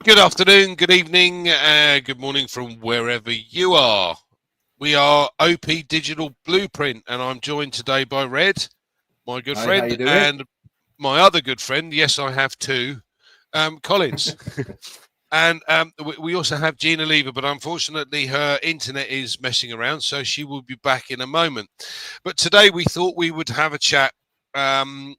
Good afternoon, good evening, good morning from wherever you are. We are OP Digital Blueprint, and I'm joined today by Red, my good Hi, how friend, you doing? and my other good friend. Yes, I have two, Collins. And we also have Gina Lever, but unfortunately her internet is messing around, so she will be back in a moment. But today we thought we would have a chat. Some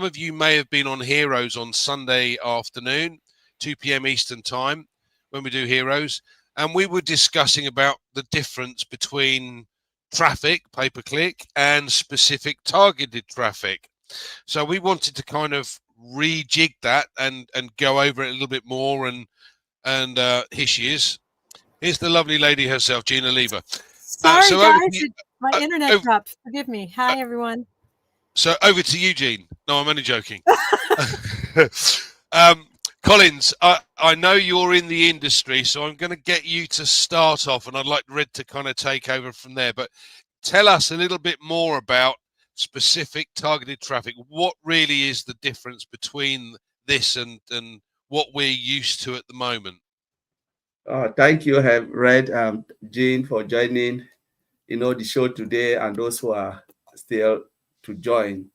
of you may have been on Heroes on Sunday afternoon, 2 p.m. Eastern Time, when we do Heroes, and we were discussing about the difference between traffic, pay-per-click, and specific targeted traffic. So we wanted to kind of rejig that and go over it a little bit more, and here she is. Here's the lovely lady herself, Gina Lever. Sorry, So over to guys, you. my internet Over, dropped. Forgive me. Hi, everyone. so over to you, Gene. No, I'm only joking. Collins, I know you're in the industry, so I'm going to get you to start off, and I'd like Red to kind of take over from there. But tell us a little bit more about specific targeted traffic. What really is the difference between this and what we're used to at the moment? Thank you, Red, Jean, for joining, the show today, and those who are still to join.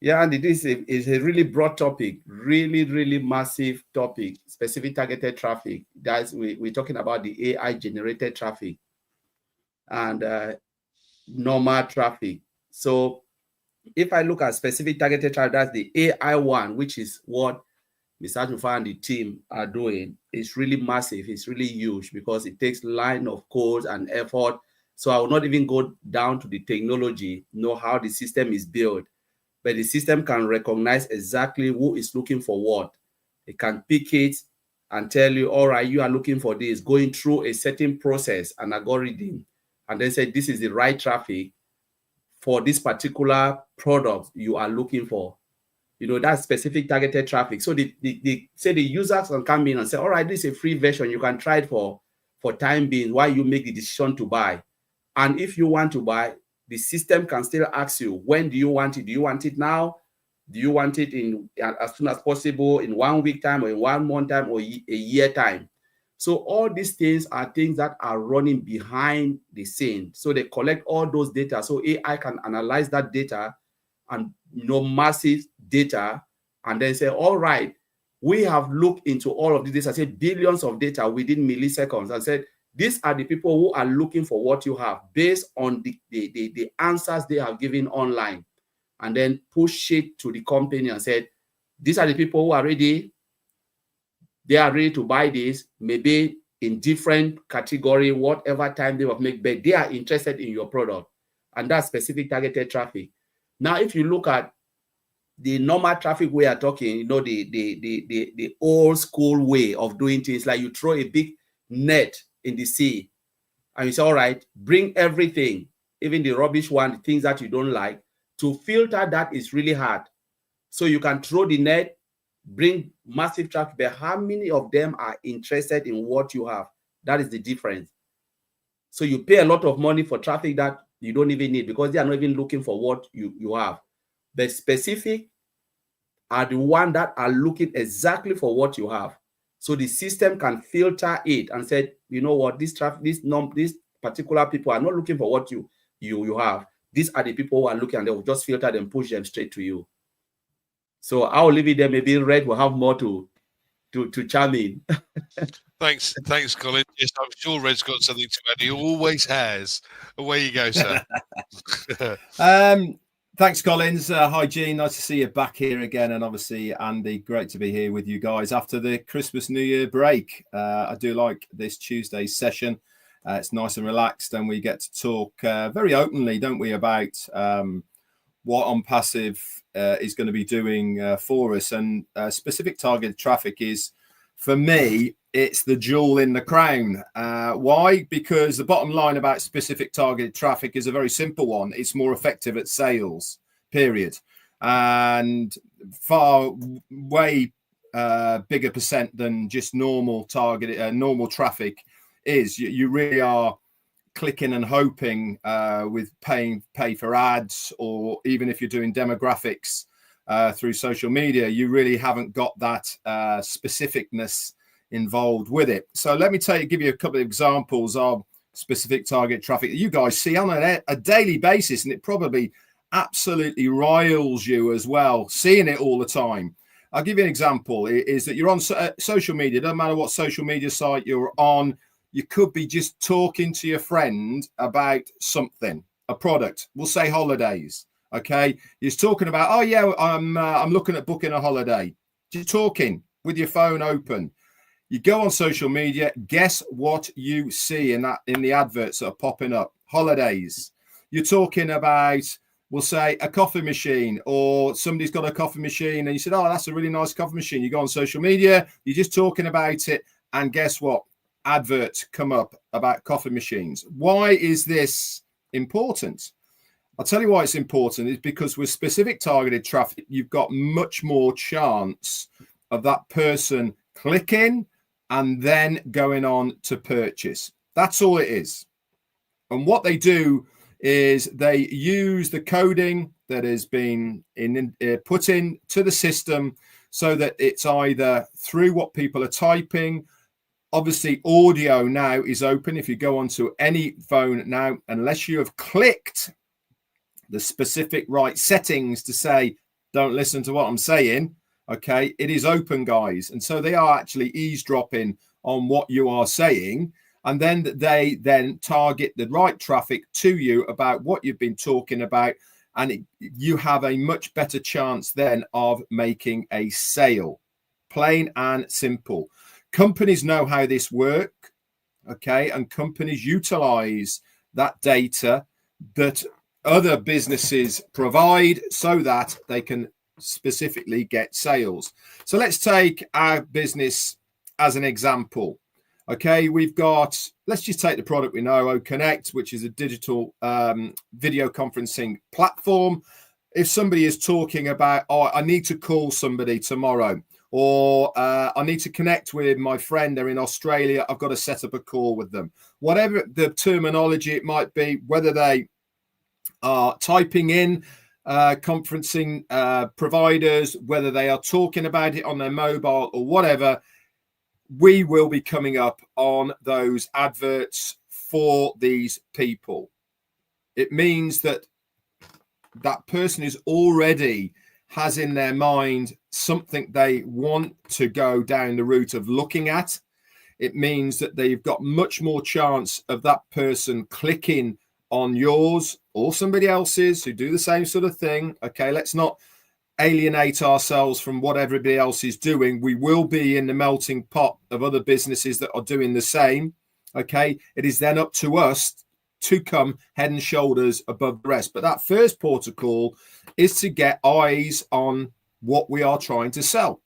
Yeah, and it's a really broad topic, really, really massive topic, specific targeted traffic. Guys, we're talking about the AI generated traffic and normal traffic. So if I look at specific targeted traffic, that's the AI one, which is what Mr. Ash Mufareh and the team are doing. It's really massive. It's really huge because it takes line of code and effort. So I will not even go down to the technology, know how the system is built, but the system can recognize exactly who is looking for what. It can pick it and tell you, all right, you are looking for this, going through a certain process, an algorithm, and then say, this is the right traffic for this particular product you are looking for. That's specific targeted traffic. So the users can come in and say, all right, this is a free version. You can try it for time being while you make the decision to buy. And if you want to buy, the system can still ask you, when do you want it? Do you want it now? Do you want it in as soon as possible, in 1 week time, or in 1 month time, or a year time? So all these things are things that are running behind the scene. So they collect all those data. So AI can analyze that data and massive data, and then say, all right, we have looked into all of this data, say billions of data within milliseconds, and said, these are the people who are looking for what you have based on the answers they have given online, and then push it to the company and said, these are the people who are ready. They are ready to buy this, maybe in different category, whatever time they have made, but they are interested in your product. And that's specific targeted traffic. Now, if you look at the normal traffic we are talking, the old school way of doing things, like you throw a big net in the sea and you say, all right, bring everything, even the rubbish one, the things that you don't like. To filter that is really hard. So you can throw the net, bring massive traffic, but how many of them are interested in what you have? That is the difference. So you pay a lot of money for traffic that you don't even need because they are not even looking for what you have. But specific are the one that are looking exactly for what you have. So the system can filter it and say, you know what, this traffic, these particular people are not looking for what you have. These are the people who are looking, and they will just filter them, push them straight to you. So I'll leave it there. Maybe Red will have more to chime in. Thanks, Colin. Yes, I'm sure Red's got something to add. He always has. Away you go, sir. Thanks, Collins. Hi, Gene. Nice to see you back here again. And obviously, Andy, great to be here with you guys after the Christmas New Year break. I do like this Tuesday's session. It's nice and relaxed, and we get to talk very openly, don't we, about what ONPASSIVE is going to be doing for us. And specific targeted traffic is, for me, it's the jewel in the crown. Why? Because the bottom line about specific targeted traffic is a very simple one. It's more effective at sales, period. And far way bigger percent than just normal targeted, normal traffic is. You really are clicking and hoping with pay for ads, or even if you're doing demographics through social media, you really haven't got that specificness involved with it. So let me give you a couple of examples of specific target traffic that you guys see on a daily basis, and it probably absolutely riles you as well, seeing it all the time. I'll give you an example, is that you're on social media. Doesn't matter what social media site you're on, you could be just talking to your friend about something, a product. We'll say holidays, okay? You're talking about, oh yeah, I'm looking at booking a holiday. Just talking with your phone open. You go on social media, guess what you see in the adverts that are popping up? Holidays. You're talking about, we'll say, a coffee machine, or somebody's got a coffee machine and you said, oh, that's a really nice coffee machine. You go on social media, you're just talking about it, and guess what? Adverts come up about coffee machines. Why is this important? I'll tell you why it's important. It's because with specific targeted traffic, you've got much more chance of that person clicking and then going on to purchase. That's all it is. And what they do is they use the coding that has been put into the system so that it's either through what people are typing. Obviously, audio now is open. If you go onto any phone now, unless you have clicked the specific right settings to say, don't listen to what I'm saying, okay, it is open, guys. And so they are actually eavesdropping on what you are saying. And then they then target the right traffic to you about what you've been talking about. And you have a much better chance then of making a sale. Plain and simple. Companies know how this works, okay? And companies utilize that data that other businesses provide so that they can specifically get sales. So let's take our business as an example. Okay, we've got, let's just take the product we know, OConnect, which is a digital video conferencing platform. If somebody is talking about, oh, I need to call somebody tomorrow, or I need to connect with my friend, they're in Australia, I've got to set up a call with them. Whatever the terminology it might be, whether they are typing in conferencing providers, whether they are talking about it on their mobile or whatever, we will be coming up on those adverts for these people. It means that that person is already has in their mind something they want to go down the route of looking at. It means that they've got much more chance of that person clicking on yours or somebody else's who do the same sort of thing. Okay, let's not alienate ourselves from what everybody else is doing. We will be in the melting pot of other businesses that are doing the same. Okay, it is then up to us to come head and shoulders above the rest. But that first protocol is to get eyes on what we are trying to sell.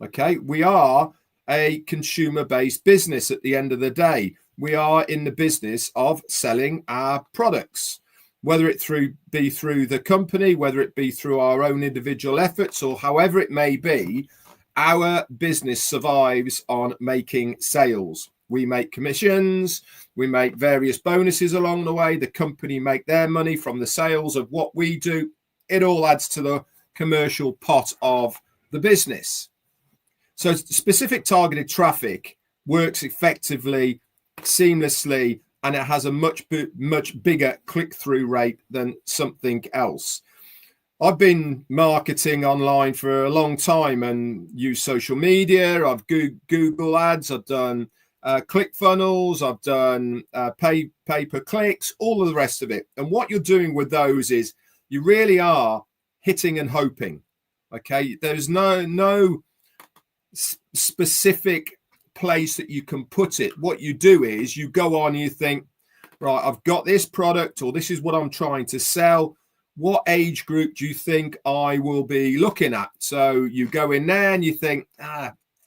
Okay, we are a consumer-based business at the end of the day. We are in the business of selling our products, whether it be through the company, whether it be through our own individual efforts, or however it may be. Our business survives on making sales. We make commissions, we make various bonuses along the way. The company make their money from the sales of what we do. It all adds to the commercial pot of the business. So specific targeted traffic works effectively, seamlessly, and it has a much bigger click-through rate than something else. I've been marketing online for a long time and use social media. I've Google ads. I've done ClickFunnels. I've done pay-per-clicks, all of the rest of it. And what you're doing with those is you really are hitting and hoping. Okay, there's no specific place that you can put it. What you do is you go on and you think, right, I've got this product, or this is what I'm trying to sell. What age group do you think I will be looking at? So you go in there and you think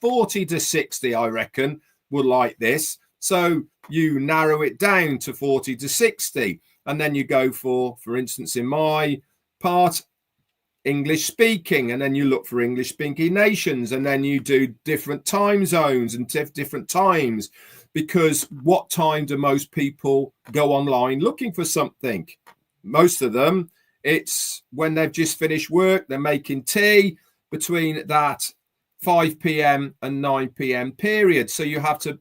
40 to 60, I reckon, would like this. So you narrow it down to 40 to 60, and then you go for instance, in my part, English speaking, and then you look for English speaking nations, and then you do different time zones and different times, because what time do most people go online looking for something? Most of them, it's when they've just finished work, they're making tea. Between that 5 p.m. and 9 p.m. period. So you have to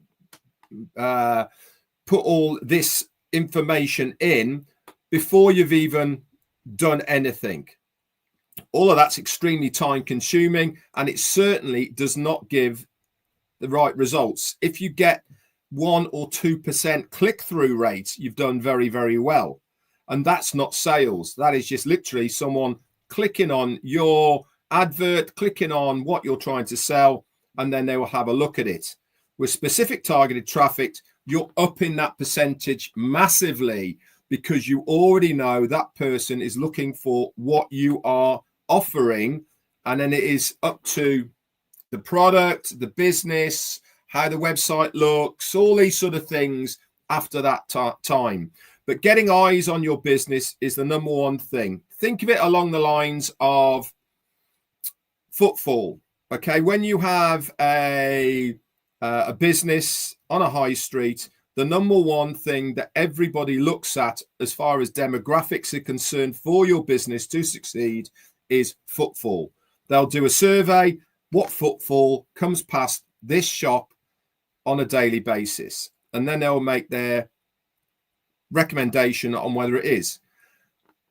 put all this information in before you've even done anything. All of that's extremely time consuming, and it certainly does not give the right results. If you get 1 or 2% click-through rate, you've done very, very well. And that's not sales. That is just literally someone clicking on your advert, clicking on what you're trying to sell, and then they will have a look at it. With specific targeted traffic, you're upping that percentage massively, because you already know that person is looking for what you are offering. And then it is up to the product, the business, how the website looks, all these sort of things after that time. But getting eyes on your business is the number one thing. Think of it along the lines of footfall. Okay, when you have a business on a high street, the number one thing that everybody looks at as far as demographics are concerned for your business to succeed is footfall. They'll do a survey. What footfall comes past this shop on a daily basis? And then they'll make their recommendation on whether it is.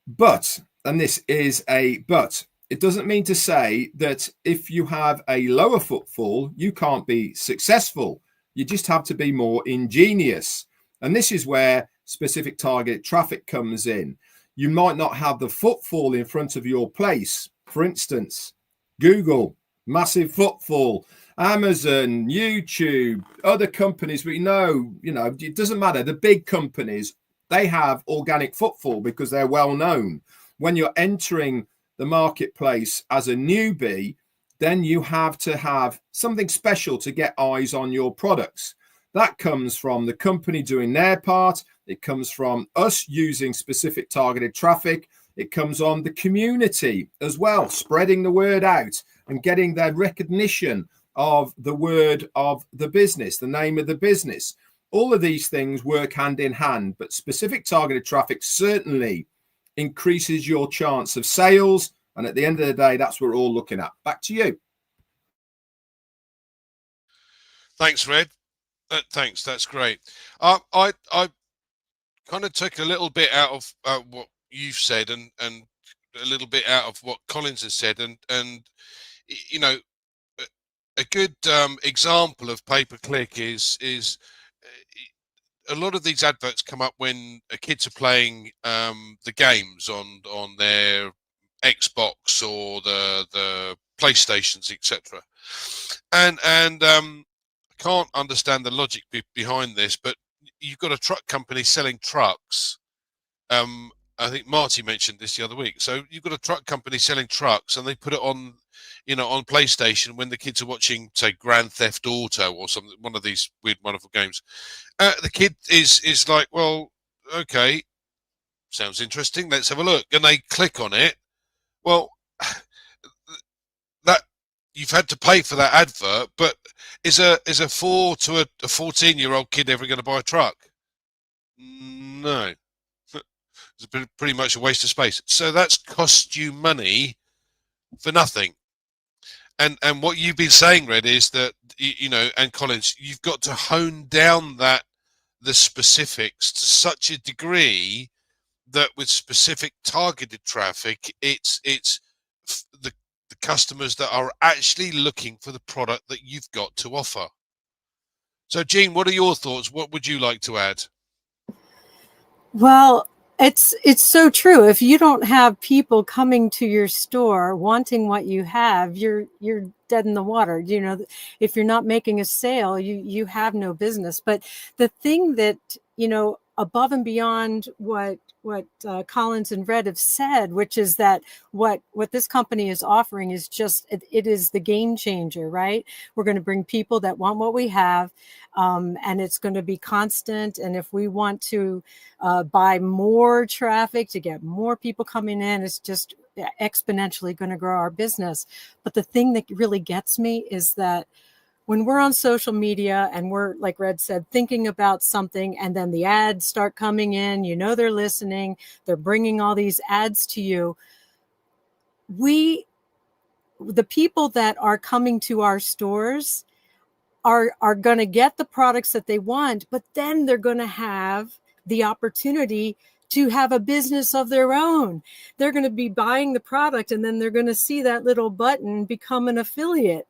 But, and this is a but, it doesn't mean to say that if you have a lower footfall, you can't be successful. You just have to be more ingenious. And this is where specific target traffic comes in. You might not have the footfall in front of your place. For instance, Google, massive footfall. Amazon, YouTube, other companies, we know, it doesn't matter. The big companies, they have organic footfall because they're well known. When you're entering the marketplace as a newbie, then you have to have something special to get eyes on your products. That comes from the company doing their part. It comes from us using specific targeted traffic. It comes on the community as well, spreading the word out and getting their recognition of the word of the business, the name of the business. All of these things work hand in hand, but specific targeted traffic certainly increases your chance of sales. And at the end of the day, that's what we're all looking at. Back to you. Thanks, Red. Thanks. That's great. I kind of took a little bit out of what you've said and a little bit out of what Collins has said. And a good example of pay-per-click is a lot of these adverts come up when kids are playing the games on their Xbox or the PlayStations, etc. And I can't understand the logic behind this, but you've got a truck company selling trucks. I think Marty mentioned this the other week. So you've got a truck company selling trucks, and they put it on, on PlayStation when the kids are watching, say, Grand Theft Auto or something, one of these weird, wonderful games. The kid is like, well, okay, sounds interesting. Let's have a look, and they click on it. Well, that you've had to pay for that advert, but is a 4 to a 14-year-old kid ever going to buy a truck? No. It's pretty much a waste of space. So that's cost you money for nothing. And what you've been saying, Red, is that, and Collins, you've got to hone down the specifics to such a degree that with specific targeted traffic, it's the customers that are actually looking for the product that you've got to offer. So, Jean, what are your thoughts? What would you like to add? Well, it's so true. If you don't have people coming to your store wanting what you have, you're dead in the water. If you're not making a sale, you have no business. But the thing that, above and beyond what Collins and Red have said, which is that what this company is offering is just, it is the game changer, right? We're going to bring people that want what we have, and it's going to be constant. And if we want to buy more traffic to get more people coming in, it's just exponentially going to grow our business. But the thing that really gets me is that when we're on social media and we're, like Red said, thinking about something, and then the ads start coming in, they're listening, they're bringing all these ads to you. We the people that are coming to our stores are going to get the products that they want, but then they're going to have the opportunity to have a business of their own. They're going to be buying the product, and then they're going to see that little button become an affiliate.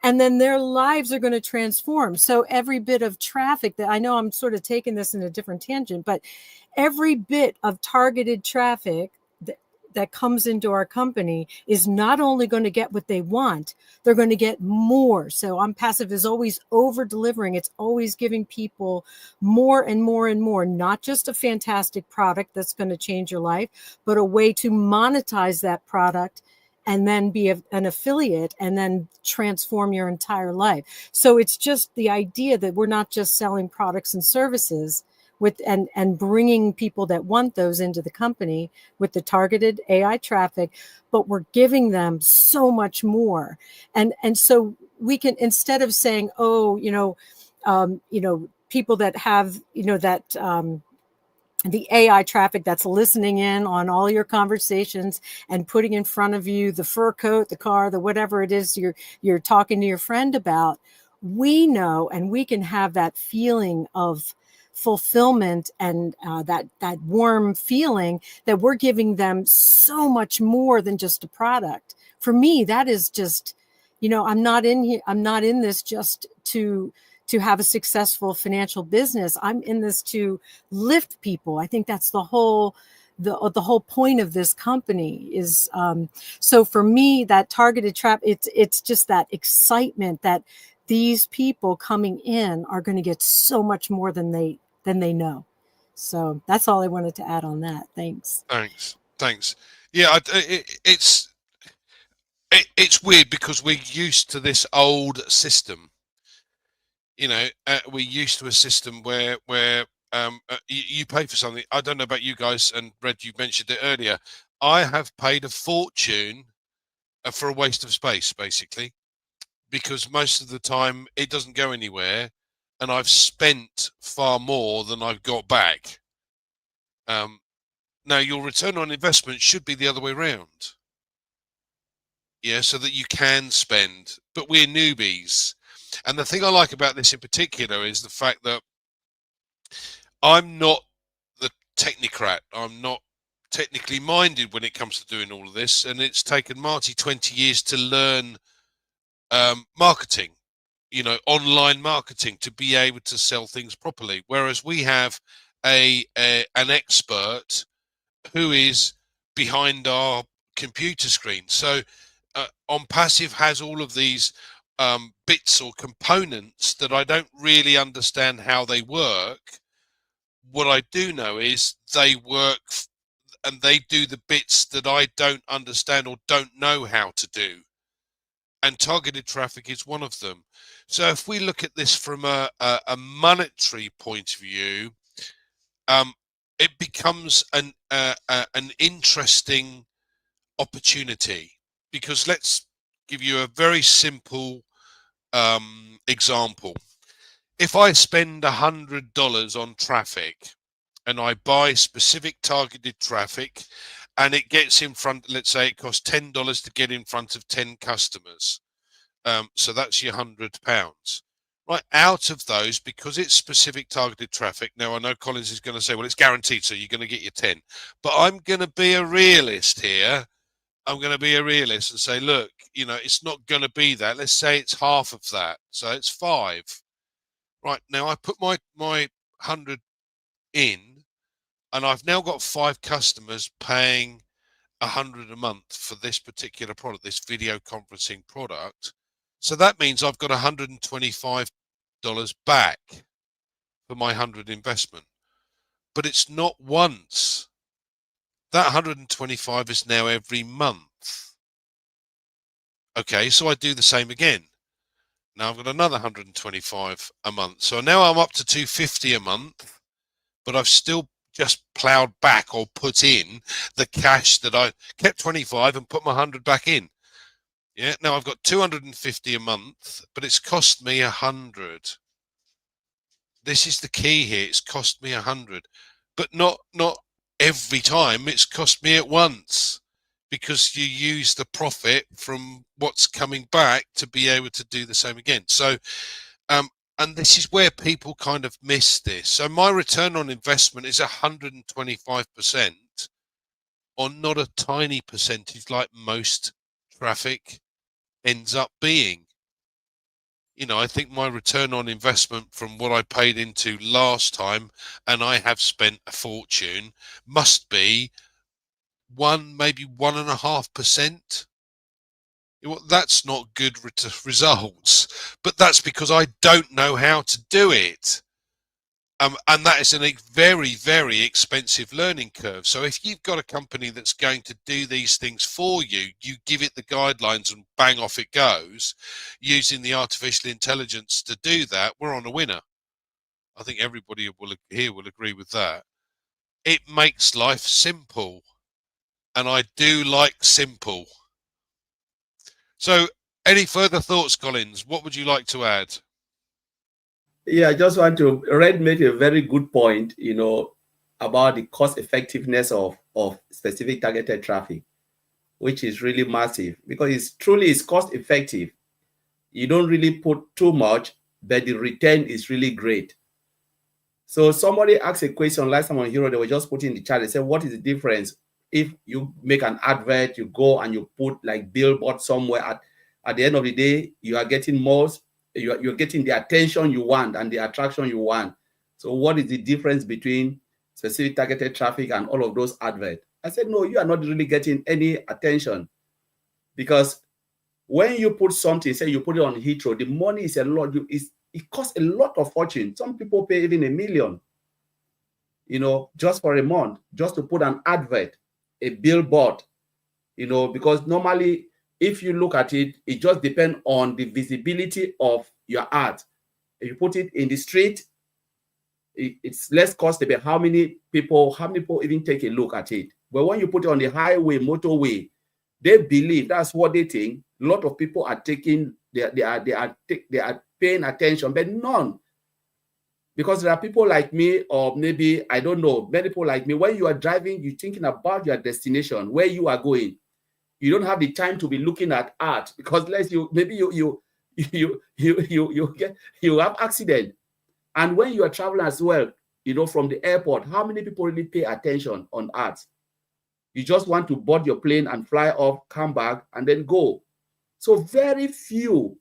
And then their lives are going to transform. So every bit of traffic that, I know I'm sort of taking this in a different tangent, but every bit of targeted traffic that comes into our company is not only going to get what they want, they're going to get more. So OnPassive is always over delivering. It's always giving people more and more and more, not just a fantastic product that's going to change your life, but a way to monetize that product and then be an affiliate and then transform your entire life. So it's just the idea that we're not just selling products and services with and bringing people that want those into the company with the targeted AI traffic, but we're giving them so much more. And so we can, instead of saying, oh, people that have, the AI traffic that's listening in on all your conversations and putting in front of you the fur coat, the car, the whatever it is you're talking to your friend about, we know, and we can have that feeling of fulfillment and that warm feeling that we're giving them so much more than just a product. For me, that is just, I'm not in this just to have a successful financial business. I'm in this to lift people. I think that's the whole point of this company is. So for me, that targeted traffic, it's just that excitement that these people coming in are going to get so much more than they know. So that's all I wanted to add on that. Thanks. Yeah, it's weird because we're used to this old system. We're used to a system where you pay for something. I don't know about you guys, and Red, you mentioned it earlier. I have paid a fortune for a waste of space, basically, because most of the time it doesn't go anywhere, and I've spent far more than I've got back. Now, your return on investment should be the other way around. Yeah, so that you can spend, but we're newbies. And the thing I like about this in particular is the fact that I'm not the technocrat. I'm not technically minded when it comes to doing all of this. And it's taken Marty 20 years to learn marketing, online marketing, to be able to sell things properly. Whereas we have an expert who is behind our computer screen. So OnPassive has all of these bits or components that I don't really understand how they work. What I do know is they work and they do the bits that I don't understand or don't know how to do. And targeted traffic is one of them. So if we look at this from a monetary point of view, it becomes an interesting opportunity, because let's give you a very simple example. If I spend $100 on traffic and I buy specific targeted traffic and it gets in front, let's say it costs $10 to get in front of 10 customers. So that's your £100. Right, out of those, because it's specific targeted traffic. Now, I know Collins is going to say, well, it's guaranteed, so you're going to get your 10. But I'm going to be a realist here. I'm going to be a realist and say, look, it's not going to be that. Let's say it's half of that. So it's 5. Right, now I put my 100 in, and I've now got 5 customers paying $100 a month for this particular product, this video conferencing product. So that means I've got $125 back for my 100 investment. But it's not once. That 125 is now every month. Okay, so I do the same again. Now I've got another 125 a month. So now I'm up to 250 a month, but I've still just plowed back or put in the cash that I kept 25 and put my 100 back in. Yeah, now I've got 250 a month, but it's cost me 100. This is the key here. It's cost me 100, but not every time. It's cost me at once, because you use the profit from what's coming back to be able to do the same again. So, and this is where people kind of miss this. So my return on investment is 125% on not a tiny percentage like most traffic ends up being. You know, I think my return on investment from what I paid into last time, and I have spent a fortune, must be maybe 1.5%. Well, that's not good results, but that's because I don't know how to do it. And that is a very, very expensive learning curve. So if you've got a company that's going to do these things for you, you give it the guidelines and bang, off it goes, using the artificial intelligence to do that, we're on a winner. I think everybody here will agree with that. It makes life simple. And I do like simple. So any further thoughts, Collins? What would you like to add? Yeah, I just want to, Red made a very good point, you know, about the cost effectiveness of specific targeted traffic, which is really massive because it's cost effective. You don't really put too much, but the return is really great. So somebody asked a question last time on Hero, they were just putting in the chat, they said, what is the difference if you make an advert, you go and you put like billboard somewhere, at the end of the day, you are getting you're getting the attention you want and the attraction you want. So what is the difference between specific targeted traffic and all of those adverts? I said, no, you are not really getting any attention, because when you put something, say you put it on Heathrow, the money is a lot. It costs a lot of fortune. Some people pay even $1 million, you know, just for a month, just to put an advert, a billboard, you know, because normally, if you look at it, it just depends on the visibility of your ad. If you put it in the street, it's less cost about how many people even take a look at it. But when you put it on the highway, motorway, they believe, that's what they think. A lot of people are taking, they are paying attention, but none. Because there are people like me, or maybe, I don't know, many people like me, when you are driving, you're thinking about your destination, where you are going. You don't have the time to be looking at art, because you have accident. And when you are traveling as well, you know, from the airport, how many people really pay attention on art? You just want to board your plane and fly off, come back, and then go. So very few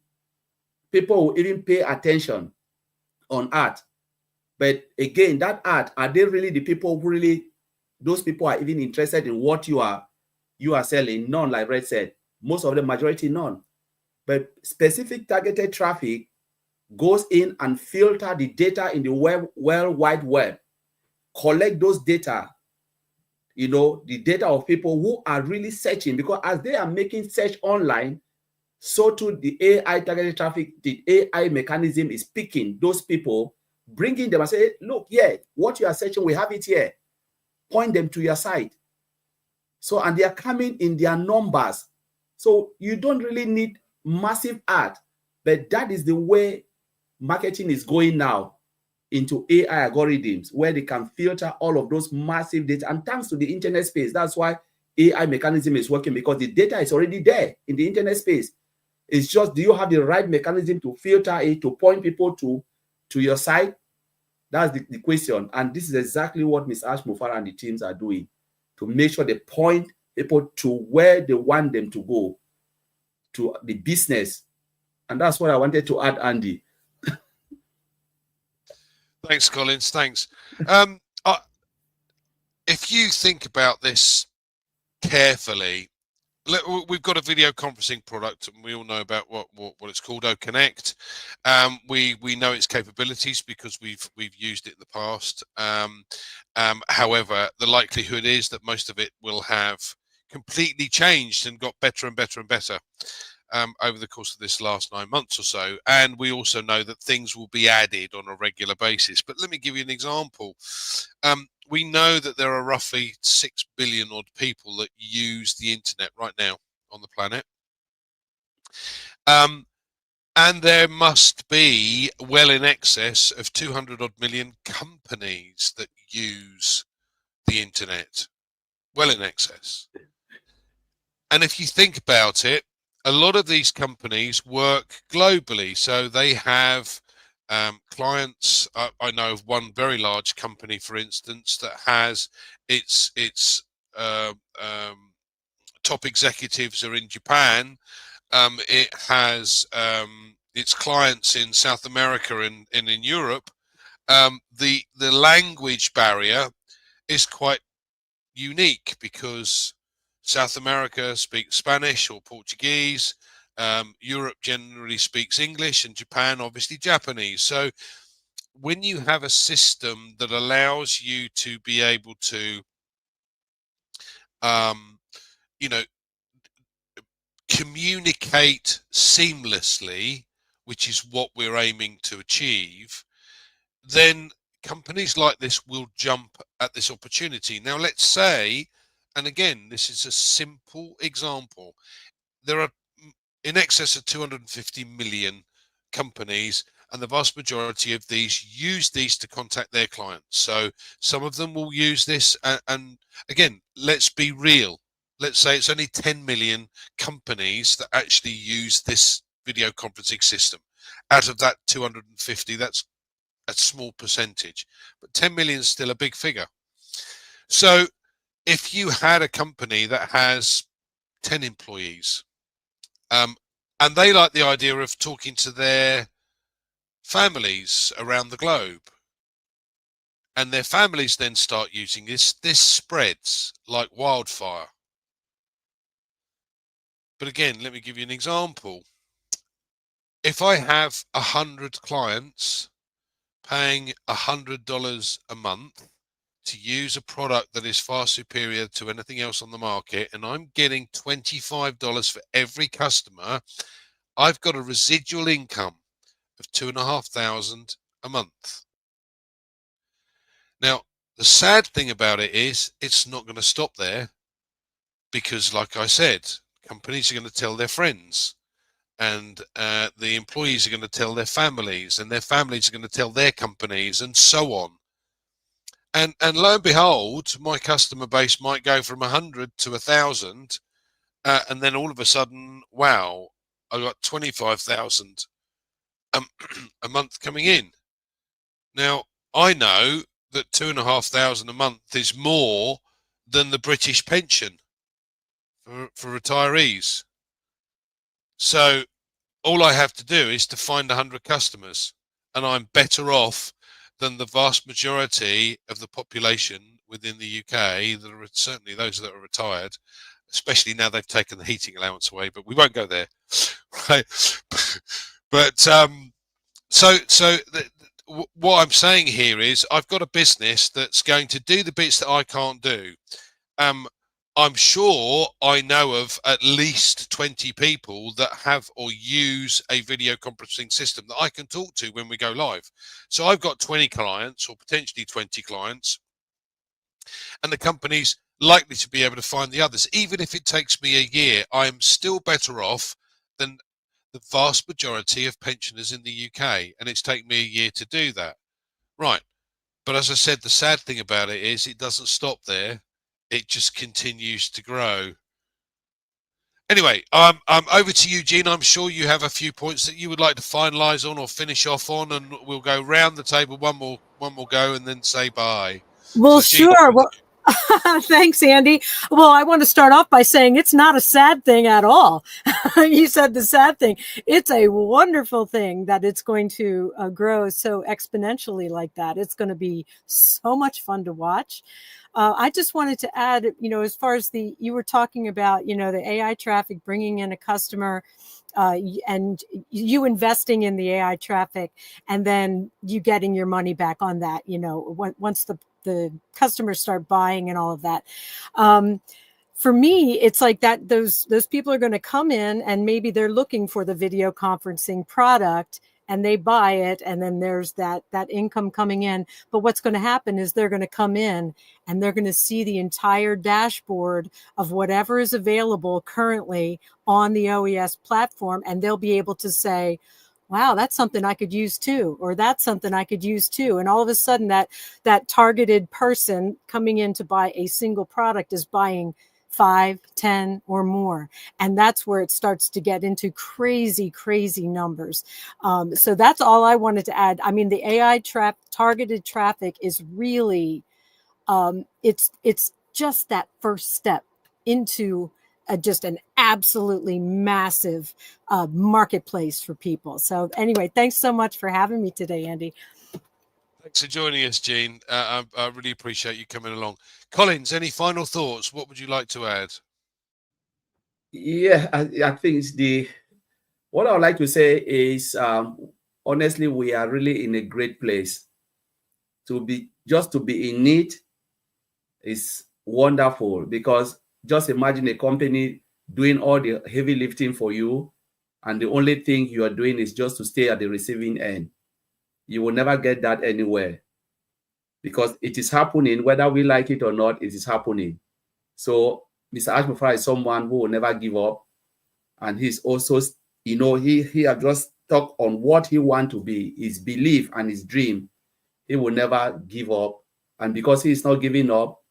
people will even pay attention on art. But again, that art, are they really the people who really, those people are even interested in what you are selling? None, like Red said. Most of the majority, none. But specific targeted traffic goes in and filter the data in the World Wide Web, collect those data, you know, the data of people who are really searching, because as they are making search online, so too the AI targeted traffic, the AI mechanism is picking those people, bringing them and say, look, yeah, what you are searching, we have it here. Point them to your site. So, and they are coming in their numbers. So you don't really need massive ad, but that is the way marketing is going now, into AI algorithms, where they can filter all of those massive data. And thanks to the internet space, that's why AI mechanism is working, because the data is already there in the internet space. It's just, do you have the right mechanism to filter it, to point people to your site? That's the question. And this is exactly what Ms. Ash Mufara and the teams are doing, to make sure they point people to where they want them to go, to the business. And that's what I wanted to add, Andy. Thanks, Collins. Thanks. If you think about this carefully, we've got a video conferencing product, and we all know about what it's called, OConnect. We know its capabilities because we've used it in the past. However, the likelihood is that most of it will have completely changed and got better and better and better over the course of this last 9 months or so. And we also know that things will be added on a regular basis. But let me give you an example. We know that there are roughly 6 billion odd people that use the internet right now on the planet. And there must be well in excess of 200 odd million companies that use the internet. Well in excess. And if you think about it, a lot of these companies work globally. So they have clients. I know of one very large company, for instance, that has its top executives are in Japan. It has its clients in South America and in Europe. The language barrier is quite unique because South America speaks Spanish or Portuguese. Europe generally speaks English, and Japan obviously Japanese. So when you have a system that allows you to be able to, you know, communicate seamlessly, which is what we're aiming to achieve, then companies like this will jump at this opportunity. Now, let's say, and again, this is a simple example, there are in excess of 250 million companies, and the vast majority of these use these to contact their clients. So some of them will use this, and again, let's be real. Let's say it's only 10 million companies that actually use this video conferencing system. Out of that 250, that's a small percentage, but 10 million is still a big figure. So if you had a company that has 10 employees, and they like the idea of talking to their families around the globe, and their families then start using this spreads like wildfire. But again, let me give you an example. If I have 100 clients paying $100 a month to use a product that is far superior to anything else on the market, and I'm getting $25 for every customer, I've got a residual income of $2,500 a month. Now, the sad thing about it is it's not going to stop there, because like I said, companies are going to tell their friends, and the employees are going to tell their families, and their families are going to tell their companies, and so on. And lo and behold, my customer base might go from 100 to 1,000, and then all of a sudden, wow, I've got 25,000 a month coming in. Now, I know that 2,500 a month is more than the British pension for retirees. So all I have to do is to find 100 customers, and I'm better off than the vast majority of the population within the UK that are certainly those that are retired, especially now they've taken the heating allowance away, but we won't go there. Right. But what I'm saying here is I've got a business that's going to do the bits that I can't do. I'm sure I know of at least 20 people that have or use a video conferencing system that I can talk to when we go live. So I've got 20 clients, or potentially 20 clients, and the company's likely to be able to find the others. Even if it takes me a year, I'm still better off than the vast majority of pensioners in the UK, and it's taken me a year to do that. Right. But as I said, the sad thing about it is it doesn't stop there. It just continues to grow. Anyway, I'm over to you, Gene. I'm sure you have a few points that you would like to finalise on or finish off on, and we'll go round the table. One more go, and then say bye. Well, So, Gene, sure. Well, thanks, Andy. Well, I want to start off by saying it's not a sad thing at all. You said the sad thing. It's a wonderful thing that it's going to grow so exponentially like that. It's going to be so much fun to watch. I just wanted to add, as far as you were talking about, the AI traffic, bringing in a customer, and you investing in the AI traffic, and then you getting your money back on that, once the customers start buying and all of that. For me, it's like that those people are going to come in, and maybe they're looking for the video conferencing product, and they buy it, and then there's that income coming in. But what's going to happen is they're going to come in and they're going to see the entire dashboard of whatever is available currently on the OES platform, and they'll be able to say, wow, that's something I could use too, or that's something I could use too. And all of a sudden that targeted person coming in to buy a single product is buying 5, 10, or more. And that's where it starts to get into crazy, crazy numbers. So that's all I wanted to add. I mean, the AI targeted traffic is really, it's just that first step into just an absolutely massive marketplace for people. So anyway, thanks so much for having me today, Andy. Thanks for joining us, Jean. I really appreciate you coming along. Collins, any final thoughts? What would you like to add? Yeah, I think what I would like to say is, honestly, we are really in a great place. Just to be in need is wonderful, because just imagine a company doing all the heavy lifting for you, and the only thing you are doing is just to stay at the receiving end. You will never get that anywhere, because it is happening, whether we like it or not, it is happening. So Mr. Ash Mufare is someone who will never give up, and he's also, he has just stuck on what he wants to be, his belief and his dream. He will never give up, and because he is not giving up,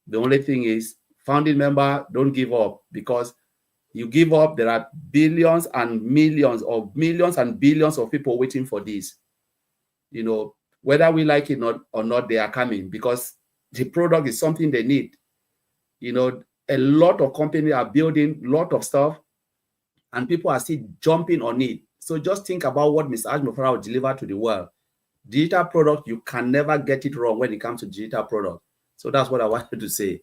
the only thing is, founding member, don't give up, because you give up, there are billions and millions and billions of people waiting for this. Whether we like it or not, they are coming, because the product is something they need. A lot of companies are building a lot of stuff, and people are still jumping on it. So just think about what Mr. Ash Mufare will deliver to the world. Digital product, you can never get it wrong when it comes to digital product. So that's what I wanted to say.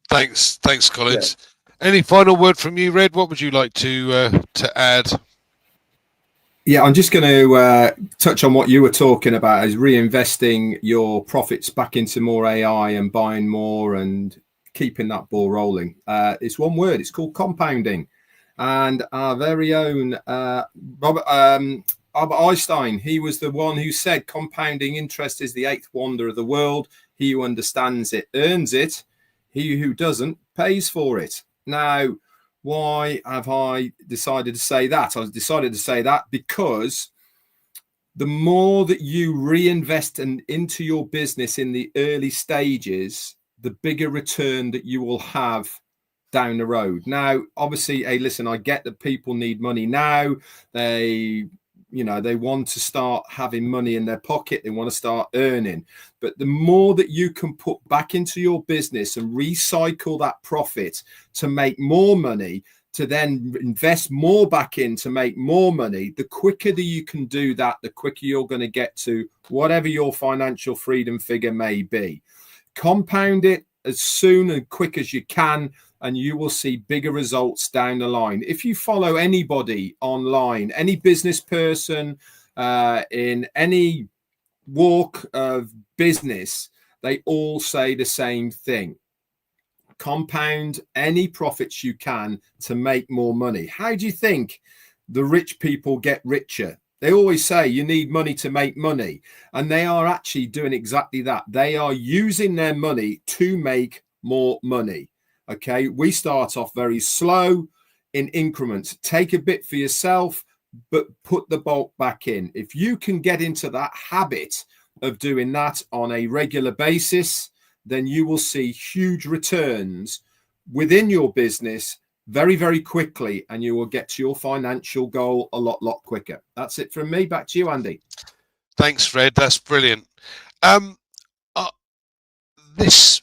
Thanks, Collins. Yeah. Any final word from you, Red? What would you like to add? Yeah, I'm just going to touch on what you were talking about, is reinvesting your profits back into more AI and buying more and keeping that ball rolling. It's one word. It's called compounding. And our very own Albert Einstein, he was the one who said compounding interest is the 8th wonder of the world. He who understands it earns it. He who doesn't pays for it. Now, why have I decided to say that? I decided to say that because the more that you reinvest into your business in the early stages, the bigger return that you will have down the road. Now, obviously, hey, listen, I get that people need money now. They want to start having money in their pocket. They want to start earning. But the more that you can put back into your business and recycle that profit to make more money, to then invest more back in to make more money, the quicker that you can do that, the quicker you're going to get to whatever your financial freedom figure may be. Compound it as soon and quick as you can, and you will see bigger results down the line. If you follow anybody online, any business person in any walk of business, they all say the same thing. Compound any profits you can to make more money. How do you think the rich people get richer? They always say you need money to make money, and they are actually doing exactly that. They are using their money to make more money. Okay, we start off very slow in increments. Take a bit for yourself, but put the bulk back in. If you can get into that habit of doing that on a regular basis, then you will see huge returns within your business very, very quickly, and you will get to your financial goal a lot quicker. That's it from me. Back to you, Andy. Thanks, Fred. That's brilliant. This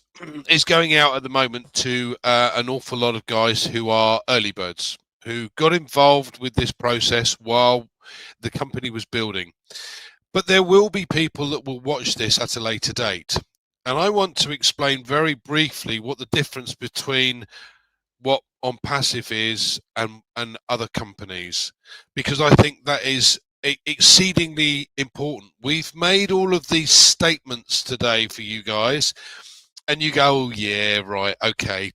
is going out at the moment to an awful lot of guys who are early birds, who got involved with this process while the company was building. But there will be people that will watch this at a later date. And I want to explain very briefly what the difference between what ONPASSIVE is and other companies, because I think that is exceedingly important. We've made all of these statements today for you guys, and you go, oh, yeah, right, okay,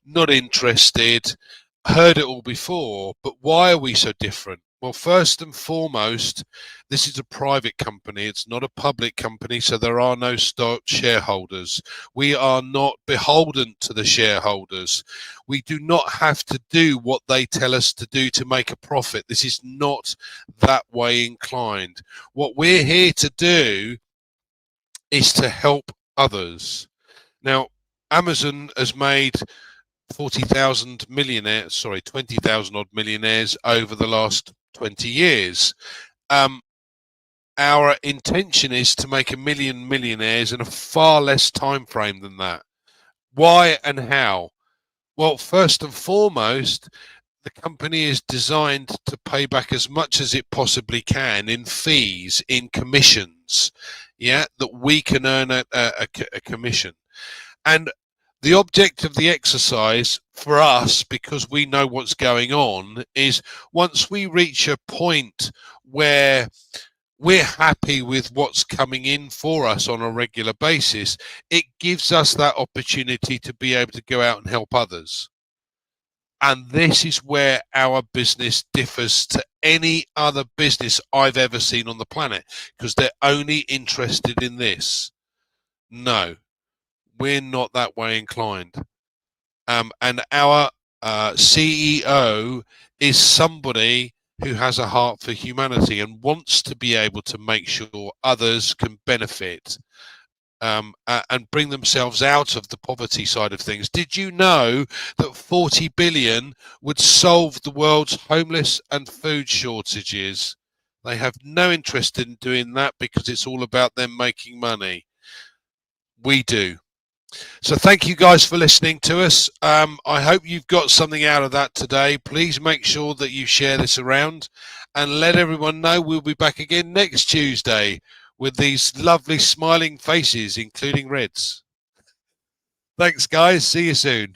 not interested, heard it all before, but why are we so different? Well, first and foremost, this is a private company. It's not a public company, so there are no stock shareholders. We are not beholden to the shareholders. We do not have to do what they tell us to do to make a profit. This is not that way inclined. What we're here to do is to help others. Now, Amazon has made 40,000 millionaires, sorry, 20,000 odd millionaires over the last 20 years. Our intention is to make 1 million millionaires in a far less time frame than that. Why and how? Well, first and foremost, the company is designed to pay back as much as it possibly can in fees, in commissions, yeah, that we can earn a commission. And the object of the exercise for us, because we know what's going on, is once we reach a point where we're happy with what's coming in for us on a regular basis, it gives us that opportunity to be able to go out and help others. And this is where our business differs to any other business I've ever seen on the planet, because they're only interested in this. No, we're not that way inclined. And our CEO is somebody who has a heart for humanity and wants to be able to make sure others can benefit and bring themselves out of the poverty side of things. Did you know that 40 billion would solve the world's homeless and food shortages? They have no interest in doing that because it's all about them making money. We do. So thank you guys for listening to us. I hope you've got something out of that today. Please make sure that you share this around and let everyone know we'll be back again next Tuesday with these lovely smiling faces, including Red's. Thanks, guys. See you soon.